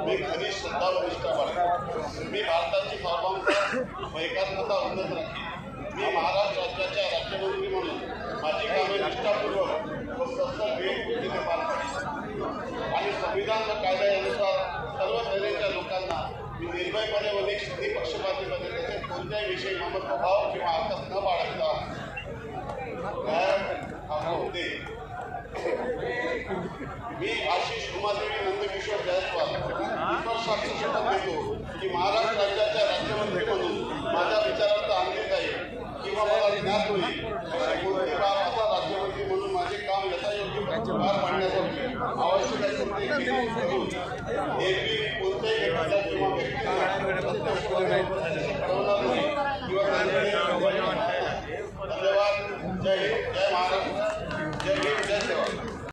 मी खरी श्रद्धा व निष्ठा बाळगतो। मी भारताची सार्वभौमता एकात्मता उन्नत राखीन। मी महाराष्ट्र राज्याच्या राज्यमंत्री म्हणून माझी कामे निष्ठापूर्वक व सत्तर वेळेने पार पाडीन आणि संविधान व कायद्यानुसार सर्व तऱ्हेच्या लोकांना मी निर्भयपणे व निपक्षपातीपणे तसेच कोणत्याही विषयी ममत भाव किंवा आकस न बाळगता मी आशिष उमादेवी नंदकिशोर जयस्वाल ईश्वर साक्षी शपथ घेतो की महाराष्ट्र राज्याच्या राज्यमंत्री म्हणून माझ्या विचारांचा अंगीकार जाईल किंवा मला ज्ञात होईल कोणती बाब असा राज्यमंत्री म्हणून माझे काम यथायोग्य पार पाडण्यासाठी आवश्यक असेल ते करून एरवी कोणत्याही व्यक्तीला किंवा व्यक्तीला कळवणार नाही किंवा